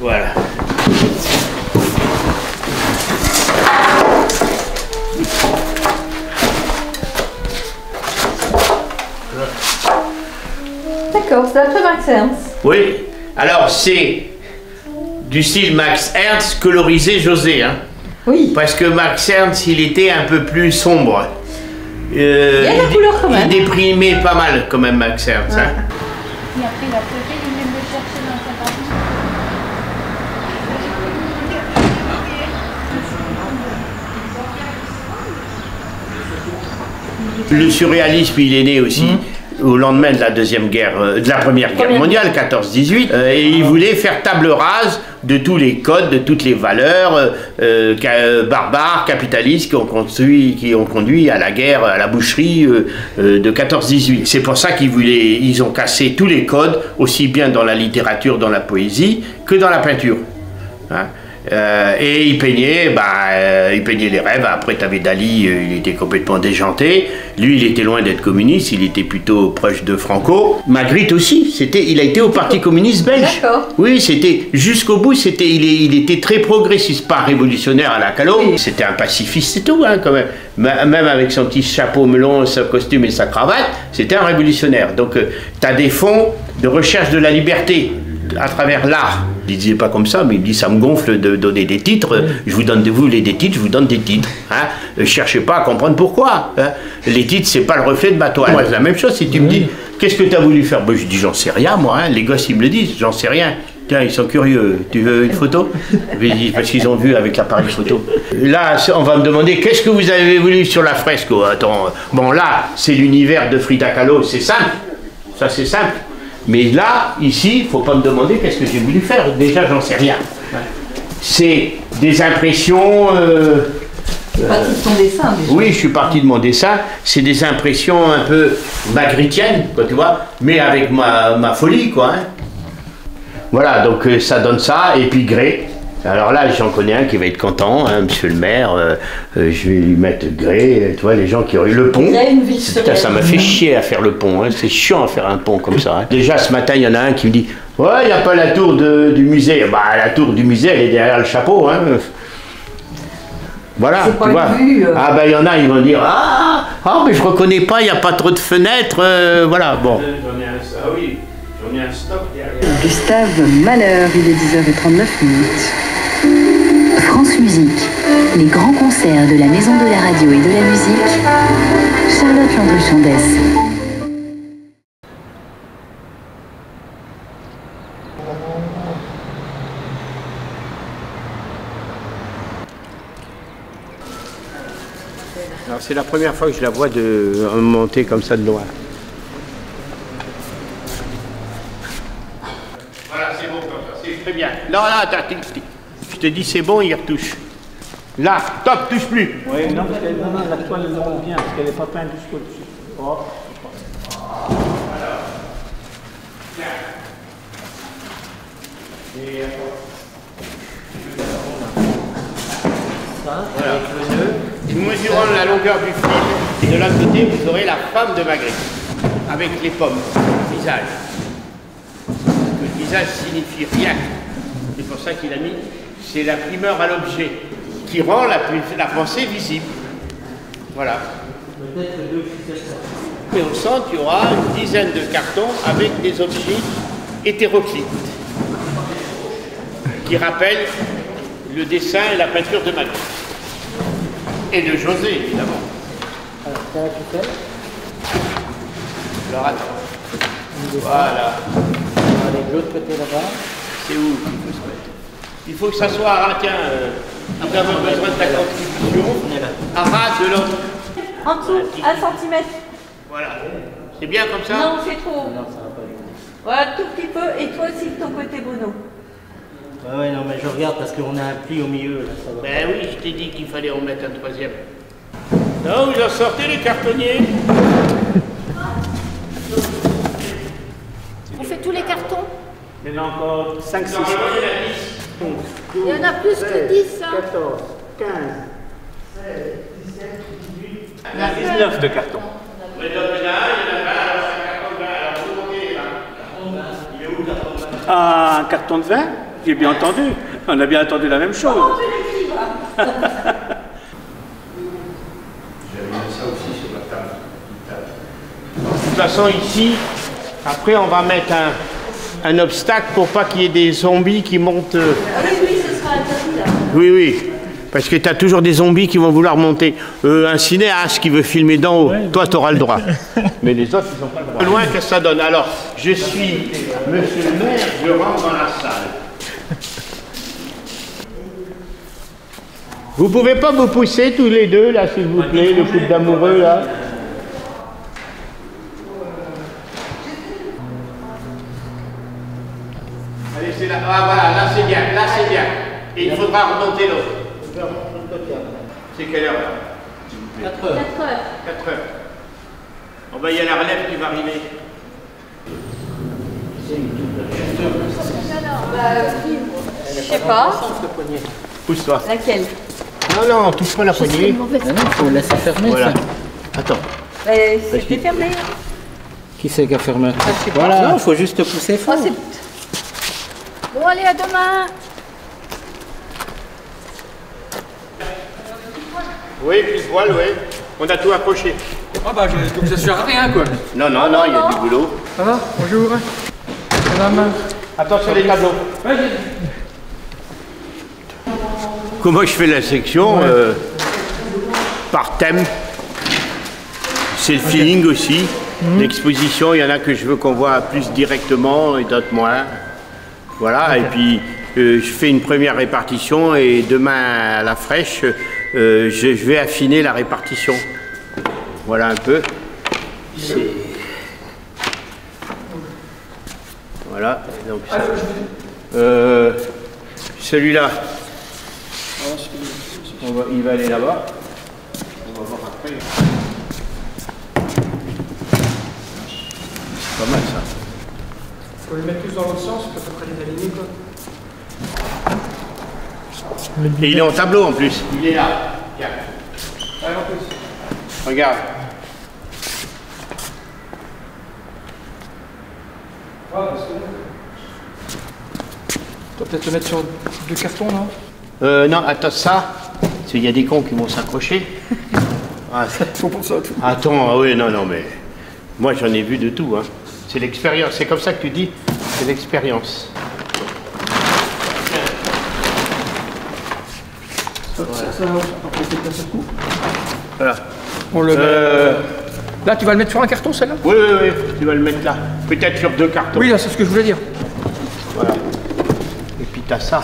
Voilà. D'accord, c'est d'après Max Ernst. Oui, alors c'est du style Max Ernst colorisé José, hein. Oui. Parce que Max Ernst, il était un peu plus sombre. Il y a la couleur quand même. Il déprimait pas mal quand même Max Ernst. Ouais. Hein. Et après, il a préféré, il vient me le chercher dans sa partie. Le surréalisme, il est né aussi au lendemain de la de la Première Guerre mondiale, 14-18, et il voulait faire table rase de tous les codes, de toutes les valeurs barbares, capitalistes qui ont conduit à la guerre, à la boucherie de 14-18. C'est pour ça ils ont cassé tous les codes, aussi bien dans la littérature, dans la poésie, que dans la peinture. Hein. Et il peignait les rêves. Après, tu avais Dali, il était complètement déjanté. Lui, il était loin d'être communiste, il était plutôt proche de Franco. Magritte aussi, il a été au Parti communiste belge. Oui, c'était jusqu'au bout, il était très progressiste, pas révolutionnaire à la Callot. Oui. C'était un pacifiste et tout, hein, quand même. Même avec son petit chapeau melon, son costume et sa cravate, c'était un révolutionnaire. Donc, tu as des fonds de recherche de la liberté à travers l'art. Il disait pas comme ça, mais il dit ça me gonfle de donner des titres. Je vous donne des titres, je vous donne des titres. Hein. Cherchez pas à comprendre pourquoi. Hein. Les titres, c'est pas le reflet de ma toile. Moi, c'est la même chose. Si tu me dis, qu'est-ce que tu as voulu faire? Ben, je dis, j'en sais rien, moi. Hein. Les gosses, ils me le disent, j'en sais rien. Tiens, ils sont curieux. Tu veux une photo? Parce qu'ils ont vu avec l'appareil photo. Là, on va me demander, qu'est-ce que vous avez voulu sur la fresque? Oh, attends, bon, là, c'est l'univers de Frida Kahlo. C'est simple. Ça, c'est simple. Mais là, ici, il ne faut pas me demander qu'est-ce que j'ai voulu faire. Déjà, j'en sais rien. C'est des impressions... Tu es parti de ton dessin, déjà. Oui, je suis parti de mon dessin. C'est des impressions un peu magritiennes, quoi, tu vois, mais avec ma folie, quoi. Hein. Voilà, donc ça donne ça. Et puis Gré. Alors là, j'en connais un qui va être content, hein, monsieur le maire. Je vais lui mettre Gré, tu vois, les gens qui ont eu le pont. Putain, ça m'a fait chier à faire le pont, hein. C'est chiant à faire un pont comme ça. Hein. Déjà, ce matin, il y en a un qui me dit « Ouais, il n'y a pas la tour du musée. » Bah, la tour du musée, elle est derrière le chapeau. Hein. Voilà, tu vois. Ah, ben, il y en a, ils vont dire « Ah, mais je reconnais pas, il n'y a pas trop de fenêtres. Voilà, bon. » Ah oui, j'en ai un stock derrière. Gustave Mahler, il est 10h39. France Musique, les grands concerts de la Maison de la Radio et de la Musique, Charlotte Landry-Chandès. Alors c'est la première fois que je la vois monter comme ça de loin. Voilà, c'est bon comme ça, c'est très bien. Là, je te dis c'est bon, il retouche. Là, top, touche plus. Oui, non, parce que la toile ne rend bien, parce qu'elle n'est pas peinte jusqu'au-dessus. Oh. Voilà. Tiens. Et voilà. Nous mesurons la longueur du fil. Et de l'autre côté, vous aurez la femme de Magritte, avec les pommes, le visage. Le visage signifie rien. C'est pour ça qu'il a mis, c'est la primeur à l'objet, qui rend la pensée visible. Voilà. Et au centre, il y aura une dizaine de cartons avec des objets hétéroclites, qui rappellent le dessin et la peinture de Magritte. Et de José, évidemment. Alors attends. Voilà. De l'autre côté là-bas. C'est où qu'il faut se mettre? Il faut que ça soit à tiens, nous avons besoin de ta contribution. À ras de l'autre. En dessous, 1 cm. Voilà. C'est bien comme ça? Non, c'est trop. Non, ça va pas du tout. Voilà, tout petit peu. Et toi aussi de ton côté, Bono. Ouais, non, mais je regarde parce qu'on a un pli au milieu. Là, ça va. Ben oui, je t'ai dit qu'il fallait en mettre un troisième. Non, vous en sortez les cartonniers? On fait tous les cartons? Il y en a encore 5, 6. Il y en a plus que 10, hein? 14, 15, 16, 17, 18. Il y en a 19 de cartons. Il y en a un, alors c'est un carton de 20. Alors vous montez là. Il est où le carton de 20? Un carton de 20? J'ai bien entendu. On a bien entendu la même chose. J'avais mis ça aussi sur la table. De toute façon, ici, après, on va mettre un obstacle pour pas qu'il y ait des zombies qui montent. Ah oui, ce sera interdit là. Oui, oui. Parce que tu as toujours des zombies qui vont vouloir monter. Un cinéaste qui veut filmer d'en haut, toi, tu auras le droit. Mais les autres, ils n'ont pas le droit. Loin, qu'est-ce que ça donne? Alors, je suis monsieur le maire, je rentre dans la salle. Vous pouvez pas vous pousser tous les deux, là, s'il vous plaît, le couple d'amoureux, là? Allez, c'est là. Ah, voilà, là, c'est bien, là, c'est bien. Et il faudra remonter l'autre. C'est quelle heure là? 4 heures. 4 heures. Bon ben il y a la relève qui va arriver. Je sais pas. Pousse-toi. Laquelle? Non, non, touche pas la poignée. Non, il faut laisser fermer Voilà. ça. Attends. C'était fermé. Qui c'est qui a fermé? Voilà. Non, il faut juste pousser fort. Oh, Bon, allez, à demain. Oui, puis poil, oui. On a tout accroché. Ah bah, donc ça sert à rien, quoi. Non, non, non, il y a du boulot. Ça va? Bonjour. Ça va, main? Attention les tableaux. Comment je fais la section par thème. C'est le feeling aussi. L'exposition, il y en a que je veux qu'on voit plus directement et d'autres moins. Voilà, et puis je fais une première répartition et demain à la fraîche, je vais affiner la répartition. Voilà un peu. Voilà, donc ça. Celui-là, il va aller là-bas. On va voir après. C'est pas mal ça. Faut les mettre tous dans l'autre sens, parce qu'après les aligner, quoi. Et il est en tableau en plus. Il est là. Tiens. Allez, en plus. Regarde. Ouais, parce que... Tu vas peut-être le mettre sur 2 cartons, non? Non, attends ça. Parce qu'il y a des cons qui vont s'accrocher. Ah, Faut pour ça, tout. attends, ah oui, non, non, mais moi j'en ai vu de tout. Hein. C'est l'expérience. C'est comme ça que tu dis. C'est l'expérience. Voilà. On le met... Là, tu vas le mettre sur un carton, celle-là? Oui, oui, oui, tu vas le mettre là. Peut-être sur 2 cartons. Oui, là, c'est ce que je voulais dire. Voilà. Et puis t'as ça.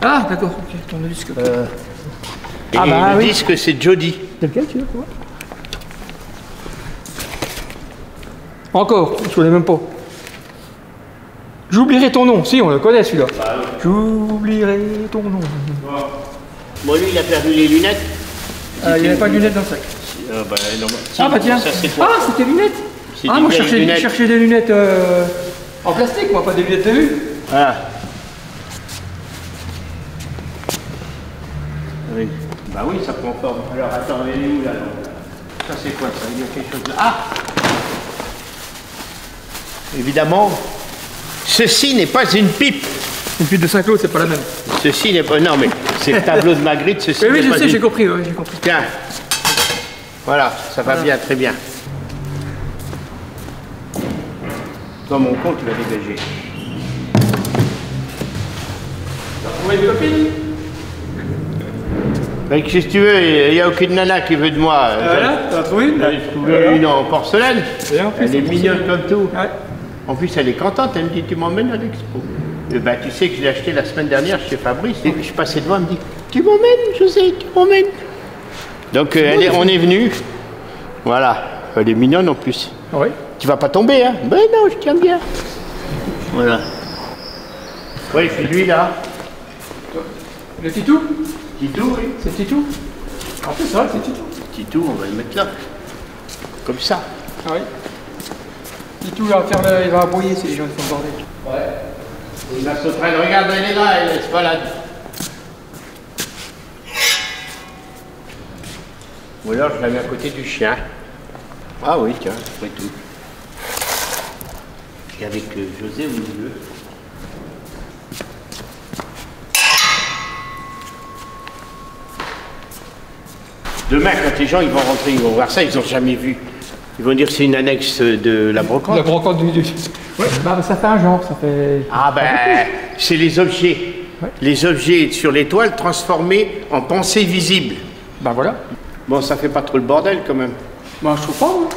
Ah, d'accord, ok, ton disque. Et Ah bah le oui. disque, c'est Jody. C'est lequel, tu veux, toi? Encore, je connais même pas. J'oublierai ton nom, si, on le connaît celui-là. J'oublierai ton nom. Bon, lui, il a perdu les lunettes. Il n'y avait pas de lunettes dans le sac. Bah, non, Ah bah tiens. Ça, c'est toi. Ah, c'était lunettes. C'est Ah, des moi je vieilles lunettes. cherchais des lunettes en plastique, moi, pas des lunettes de vue. Voilà. Oui. Bah oui, ça prend forme. Alors, attends, elle est où là? Ça, c'est quoi ça? Il y a quelque chose là. Ah! Évidemment, ceci n'est pas une pipe. Une pipe de Saint-Claude, c'est pas la même. Ceci n'est pas... Non, mais c'est le tableau de Magritte, ceci Oui, n'est je pas sais, une... j'ai compris, ouais, j'ai compris. Tiens. Voilà, ça va bien, très bien. Toi, mon con, tu vas dégager. T'as trouvé une copine? Mais qu'est-ce que tu veux? Il n'y a aucune nana qui veut de moi. Voilà, t'as trouvé une? J'ai trouvé une en porcelaine. Et en plus, Elle est en mignonne porcelaine. comme tout. Ouais. En plus, elle est contente. Elle me dit, tu m'emmènes à l'expo. Ben, tu sais que je l'ai acheté la semaine dernière chez Fabrice. Et je passais devant, elle me dit, tu m'emmènes, José, tu m'emmènes. Donc, on est venu. Voilà. Elle est mignonne en plus. Oui. Tu vas pas tomber, hein? Ben non, je tiens bien. Voilà. Oui, c'est lui là. Le Titou? Titou, oui. C'est Titou? En plus, c'est vrai, c'est Titou. Titou, on va le mettre là. Comme ça. Ah oui. Titou, il va aboyer si les gens font le bordel. Ouais. Il va se traîner. Regarde, elle est là, elle se balade. Ou alors je la mets à côté du chien. Ah oui, tiens, après tout. Et avec José au milieu. Demain, quand les gens ils vont rentrer, ils vont voir ça, ils n'ont jamais vu. Ils vont dire c'est une annexe de la brocante. La brocante du... Ouais, bah, ça fait un genre, ça fait... Ah ben, c'est les objets. Ouais. Les objets sur l'étoile transformés en pensée visible. Bah voilà. Bon, ça fait pas trop le bordel quand même. Bah je trouve pas, moi.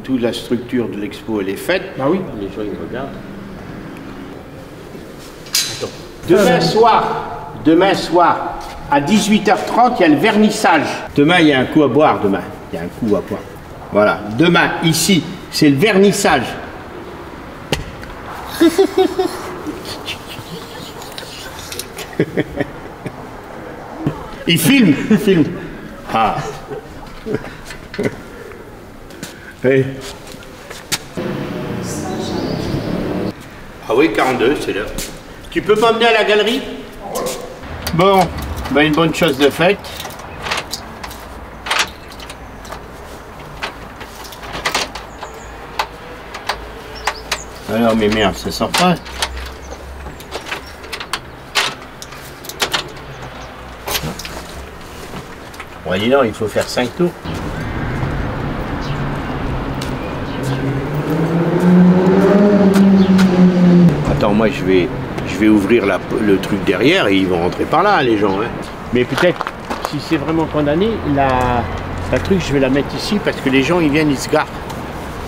Toute la structure de l'expo, elle est faite. Bah oui. Les gens, ils regardent. Attends. Demain soir, à 18h30, il y a le vernissage. Demain, il y a un coup à boire, demain. Il y a un coup à boire. Voilà. Demain, ici, c'est le vernissage. Il filme. Ah. Oui. Ah oui, 42, c'est l'heure. Tu peux m'emmener à la galerie? Bon, ben une bonne chose de faite. Alors, mais merde, ça sort pas. Bon, dis donc, il faut faire 5 tours. Attends, moi je vais ouvrir le truc derrière et ils vont rentrer par là, les gens. Hein. Mais peut-être, si c'est vraiment condamné, la truc, je vais la mettre ici parce que les gens, ils viennent, ils se garent.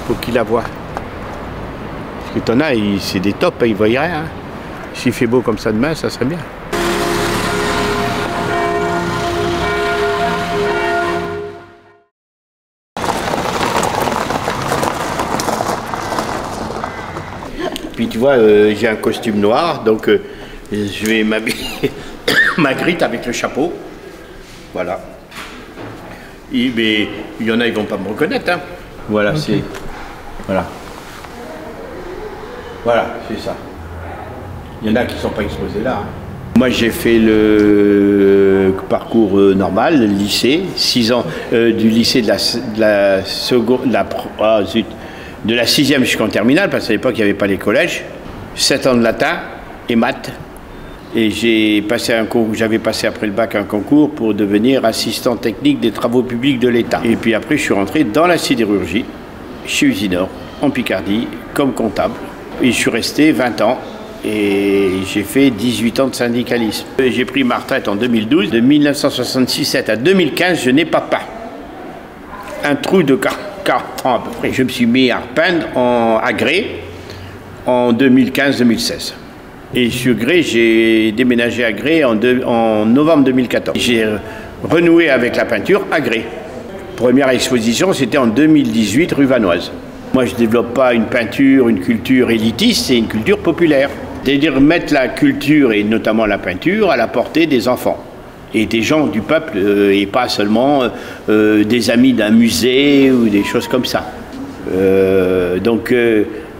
Faut qu'ils la voient. Parce que t'en as, c'est des tops, ils voient rien. Hein. S'il fait beau comme ça demain, ça serait bien. Puis tu vois, j'ai un costume noir, donc je vais m'habiller Magritte avec le chapeau. Voilà. Mais il y en a, ils vont pas me reconnaître. Hein. Voilà, okay. C'est... Voilà. Voilà, c'est ça. Il y en a qui ne sont pas exposés là. Hein. Moi, j'ai fait le parcours normal, le lycée, 6 ans, du lycée de la seconde... de la 6e jusqu'en terminale, parce qu'à l'époque, il n'y avait pas les collèges. 7 ans de latin et maths. Et j'avais passé après le bac un concours pour devenir assistant technique des travaux publics de l'État. Et puis après, je suis rentré dans la sidérurgie, chez Usinor, en Picardie, comme comptable. Et je suis resté 20 ans. Et j'ai fait 18 ans de syndicalisme. J'ai pris ma retraite en 2012. De 1966 à 2015, je n'ai pas peint. Un trou de 40 ans à peu près. Je me suis mis à repeindre à Grès en 2015-2016. Et sur Grès, j'ai déménagé à Grès en novembre 2014. J'ai renoué avec la peinture à Grès. Première exposition, c'était en 2018, rue Vanoise. Moi, je ne développe pas une peinture, une culture élitiste, c'est une culture populaire. C'est-à-dire mettre la culture, et notamment la peinture, à la portée des enfants. Et des gens du peuple, et pas seulement des amis d'un musée ou des choses comme ça. Donc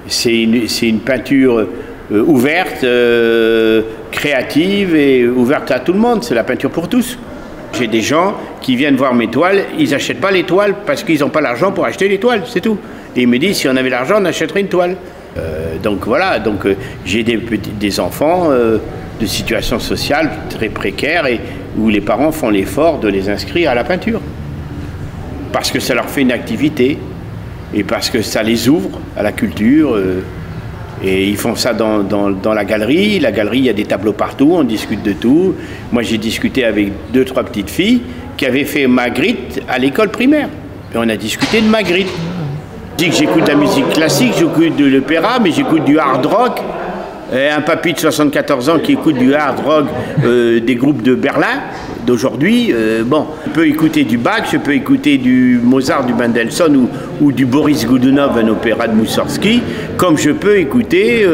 c'est une peinture ouverte, créative et ouverte à tout le monde. C'est la peinture pour tous. J'ai des gens qui viennent voir mes toiles, ils n'achètent pas les toiles parce qu'ils n'ont pas l'argent pour acheter les toiles, c'est tout. Et ils me disent, si on avait l'argent, on achèterait une toile. Donc voilà, j'ai des enfants de situation sociale très précaire et où les parents font l'effort de les inscrire à la peinture. Parce que ça leur fait une activité et parce que ça les ouvre à la culture. Et ils font ça dans la galerie. La galerie, il y a des tableaux partout, on discute de tout. Moi, j'ai discuté avec 2-3 petites filles qui avaient fait Magritte à l'école primaire. Et on a discuté de Magritte. Je dis que j'écoute de la musique classique, j'écoute de l'opéra, mais j'écoute du hard rock. Un papy de 74 ans qui écoute du hard rock des groupes de Berlin d'aujourd'hui, bon, je peux écouter du Bach, je peux écouter du Mozart, du Mendelssohn ou du Boris Godunov, un opéra de Moussorgsky, comme je peux écouter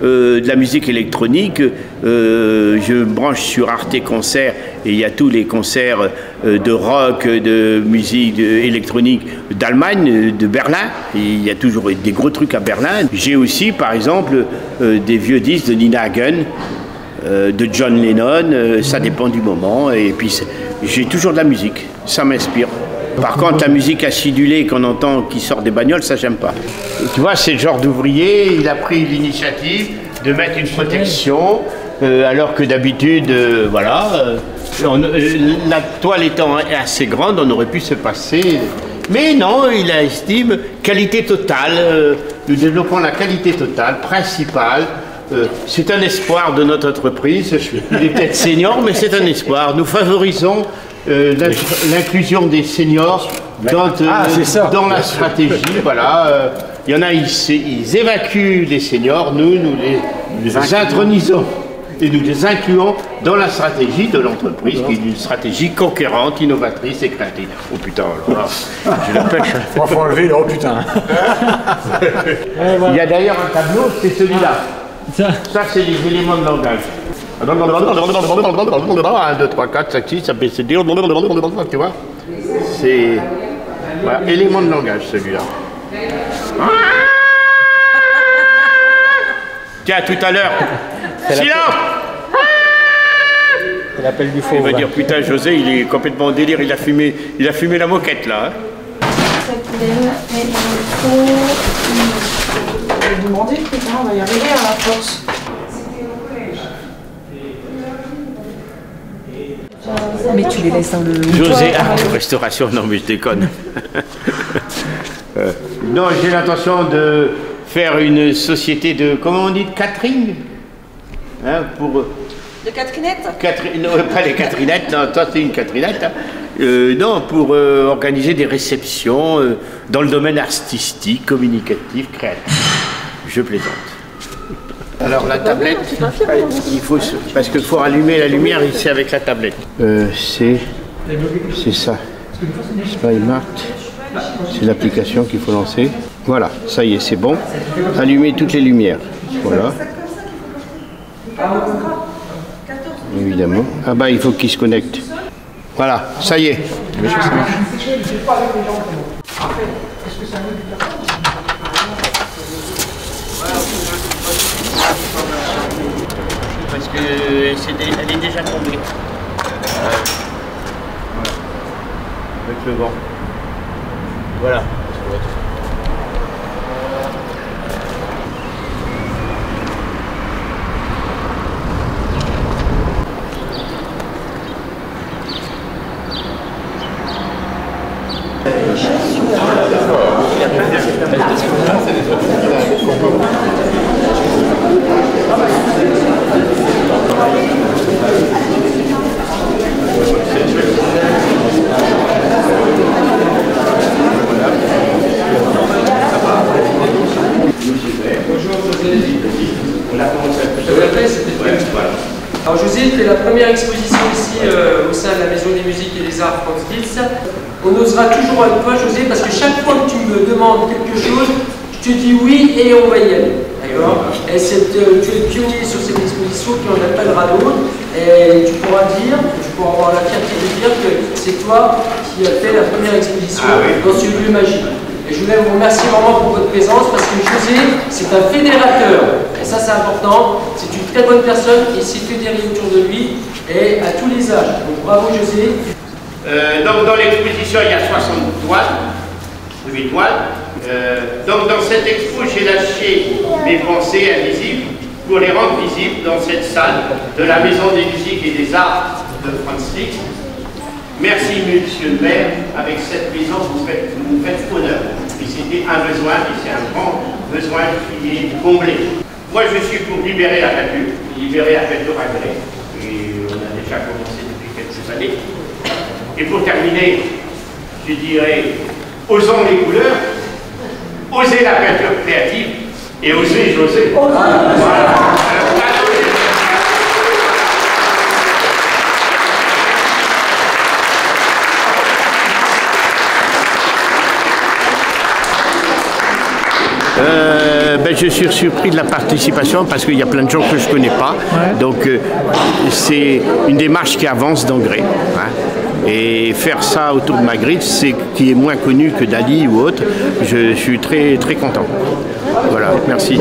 de la musique électronique. Je me branche sur Arte Concert et il y a tous les concerts de rock, de musique électronique d'Allemagne, de Berlin. Et il y a toujours des gros trucs à Berlin. J'ai aussi, par exemple, des vieux disques de Nina Hagen, de John Lennon, ça dépend du moment. Et puis, j'ai toujours de la musique, ça m'inspire. Par contre, la musique acidulée qu'on entend qui sort des bagnoles, ça, j'aime pas. Et tu vois, c'est le genre d'ouvrier, il a pris l'initiative de mettre une protection alors que d'habitude, voilà, la toile étant assez grande, on aurait pu se passer. Mais non, il estime qualité totale, nous développons la qualité totale, principale. C'est un espoir de notre entreprise. Il est peut-être senior, mais c'est un espoir. Nous favorisons l'inclusion des seniors dans la stratégie. Voilà. Il y en a, ils évacuent les seniors, nous les intronisons et nous les incluons dans la stratégie de l'entreprise, qui est une stratégie conquérante, innovatrice et créative. Oh putain, alors là, je la pêche. Il faut enlever, oh putain. Il y a d'ailleurs un tableau, c'est celui-là. Ça, c'est les éléments de langage. 1, 2, 3, 4, 5, 6, ABCD, tu vois. C'est voilà, élément de langage, celui-là. Tiens, tout à l'heure. Silence! C'est l'appel du faux. Il va dire, putain, José, il est complètement en délire, il a fumé la moquette, là. Je vais demander comment on va y arriver à la force. Mais tu les laisses dans le... José, restauration, non mais je déconne. Non, j'ai l'intention de faire une société de, comment on dit, de catering, hein, pour... De Catherinette Non, pas les Catherinettes, non, toi c'est une Catherinette. Hein. Non, pour organiser des réceptions dans le domaine artistique, communicatif, créatif. Je plaisante. Alors la tablette, il faut parce qu'il faut allumer la lumière ici avec la tablette. C'est ça. SpyMart. C'est l'application qu'il faut lancer. Voilà, ça y est, c'est bon. Allumer toutes les lumières. Voilà. Évidemment. Ah bah il faut qu'il se connecte. Voilà, ça y est. Parce que elle est déjà tombée. Voilà. Avec le vent. Voilà. Alors José, tu es la première exposition ici au sein de la Maison des Musiques et des Arts France Kids. On osera toujours avec toi José parce que chaque fois que tu me demandes quelque chose, je te dis oui et on va y aller. D'accord. Et tu es pionnier sur cette exposition qui en appellera d'autres. Et tu pourras avoir la fierté de dire que c'est toi qui as fait la première exposition dans ce lieu magique. Et je voulais vous remercier vraiment pour votre présence parce que José, c'est un fédérateur. Et ça, c'est important. C'est une très bonne personne qui s'est fédérée autour de lui et à tous les âges. Donc bravo José. Donc dans l'exposition, il y a 60 toiles, 8 toiles. Donc dans cette expo, j'ai lâché mes pensées invisibles pour les rendre visibles dans cette salle de la Maison des Musiques et des Arts de France Kids. Merci Monsieur le maire, avec cette maison vous nous faites honneur. Et c'était un besoin, et c'est un grand besoin qui est comblé. Moi je suis pour libérer la nature, libérer la peinture à grès. Et on a déjà commencé depuis quelques années. Et pour terminer, je dirais, osons les couleurs, osez la peinture créative et osez José. Voilà. Je suis surpris de la participation parce qu'il y a plein de gens que je ne connais pas. Ouais. Donc c'est une démarche qui avance d'engrais. Hein. Et faire ça autour de Magritte, c'est qui est moins connu que Dali ou autre. Je suis très très content. Voilà, merci.